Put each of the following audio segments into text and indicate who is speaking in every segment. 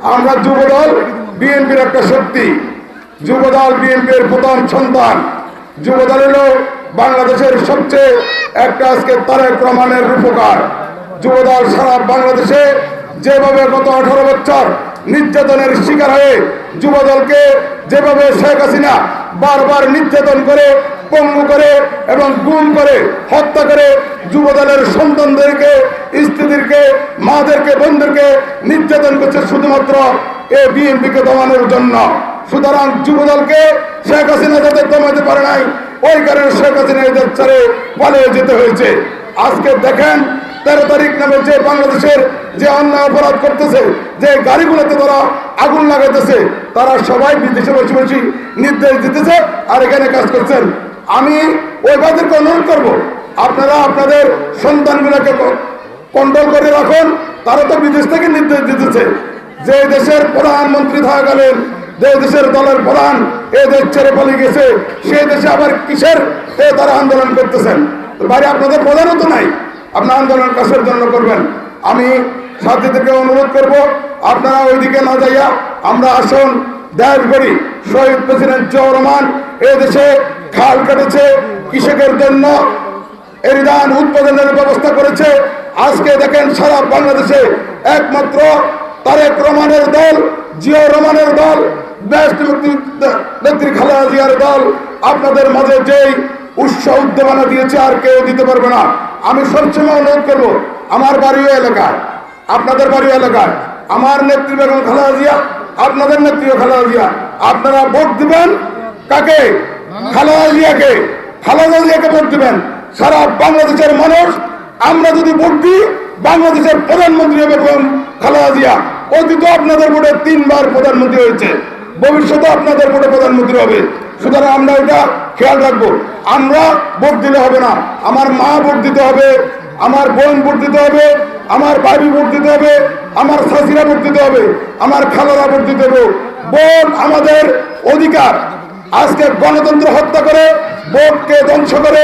Speaker 1: আমরা যুবদল বিএনপির একটা শক্তি। যুবদল বিএনপির প্রথম সন্তান। যুবদল হলো বাংলাদেশের সবচেয়ে একটা আজকে তারেক রহমানের রূপকার। যুবদল সারা বাংলাদেশে যেভাবে গত 18 বছর নির্যাতনের শিকার হয়ে যুবদলকে যেভাবে শেখ হাসিনা বারবার নির্যাতন করে, পঙ্গু করে এবং গুম করে, হত্যা করে যুবদলের সন্তানদেরকে, স্ত্রীদেরকে, মাদেরকে, বোনদেরকে নির্যাতন করছে শুধুমাত্র এই বিএনপিকে দমানোর জন্য। সুতরাং যুবদলকে শেখ হাসিনা যাতে দমাতে পারে নাই, ওই কারণে শেখ হাসিনা এদের ছেড়ে পালিয়ে যেতে হয়েছে। আজকে দেখেন 13 তারিখ নামে যে বাংলাদেশের যে অন্যায় অপরাধ করতেছে, যে গাড়িগুলোতে তারা আগুন লাগাইতেছে, তারা সবাই বিদেশে বসে বসে নির্দেশ দিতেছে আর এখানে কাজ করছেন। আমি ওই ভাইদেরকে অনুরোধ করবো, আপনারা আপনাদের সন্তানগুলোকে কন্ট্রোল করে রাখুন। তারা তো বিদেশ থেকে নির্দেশ দিতেছে। যে দেশের প্রধানমন্ত্রী থাকাকালীন যে দেশের দলের প্রধান এ দেশ ছেড়ে পালিয়ে গেছে, সেই দেশে আবার কিসের তারা আন্দোলন করতেছেন? বাইরে আপনাদের প্রধানও তো নাই, আপনার আন্দোলন কাছের জন্য করবেন। আমি সাথীদেরকে অনুরোধ করব, আপনারা ওইদিকে না যাইয়া আমরা আসুন দেশ করি। শহীদ প্রেসিডেন্ট জিয়াউর রহমান এ দেশে খাল কেটেছে, কৃষকের জন্য এরিধান উৎপাদনের ব্যবস্থা করেছে। আজকে দেখেন সারা বাংলাদেশে একমাত্র তারেক রহমানের দল, জিয়াউর রহমানের দল, নেত্রী খালেদা জিয়ার দল আপনাদের মাঝে যেই উৎসাহ উদ্দীপনা দিয়েছে আর কেউ দিতে পারবে না। আমি সবসময় অনুরোধ করবো, আমার বাড়িও এলাকায়, আপনাদের বাড়িও এলাকায় আমার নেত্রী বেগম খালেদা জিয়া, আপনাদের নেত্রী খালেদা জিয়া, আপনারা ভোট দিবেন কাকে? খালেদা জিয়াকে। খালেদা জিয়াকে ভোট দিবেন। সারা বাংলাদেশের মানুষ আমরা যদি ভোট দিই, বাংলাদেশের প্রধানমন্ত্রী হবে খালেদা জিয়া। অতীত আপনাদের ভোটে 3 বার প্রধানমন্ত্রী হয়েছে, ভবিষ্যতে আপনাদের ভোটে প্রধানমন্ত্রী হবে। সুতরাং আমরা এটা খেয়াল রাখবো। আমরা ভোট দিলে হবে না, আমার মা ভোট দিতে হবে, আমার বোন ভোট দিতে হবে, আমার ভাবি ভোট দিতে হবে, আমার শাশুড়া ভোট দিতে হবে, আমার খালারা ভোট দিতে হবে। ভোট আমাদের অধিকার। আজকে গণতন্ত্র হত্যা করে, ভোটকে ধ্বংস করে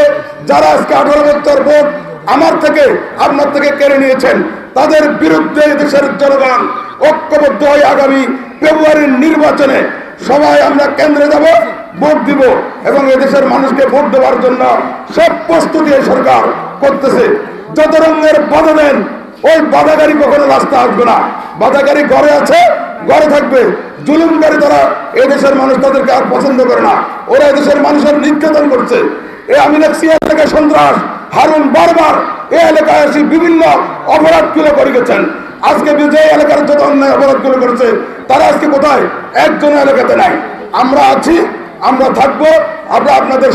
Speaker 1: যারা আজকে 18 বছর ভোট আমার থেকে আপনার থেকে কেড়ে নিয়েছেন, তাদের বিরুদ্ধে দেশের জনগণ ঐক্যবদ্ধ হয়ে আগামী ফেব্রুয়ারির নির্বাচনে সবাই আমরা কেন্দ্রে যাব, ভোট দিব এবং এদেশের মানুষকে ভোট দেওয়ার জন্য সব প্রস্তুতি সরকার করতেছে। যত রঙের বাধা দেন, ওই বাধাকারী কখনো রাস্তা আসবে না। বাধাকারী ঘরে আছে, ঘরে থাকবে। জুলুমকারী তারা এদেশের মানুষ তাদেরকে আর পছন্দ করে না। ওরা এদেশের মানুষের নির্যাতন করছে। এই আমি দেখছি এলাকায় সন্ত্রাস, হারুন বারবার এই এলাকায় এসে বিভিন্ন অপরাধগুলো করে গেছেন। আজকে বিজয় এলাকার যত অন্যায় অপরাধগুলো করেছে, তারা আজকে কোথায়? একজন এলাকাতে নাই। আমরা আছি, আমরা থাকবো, আমরা আপনাদের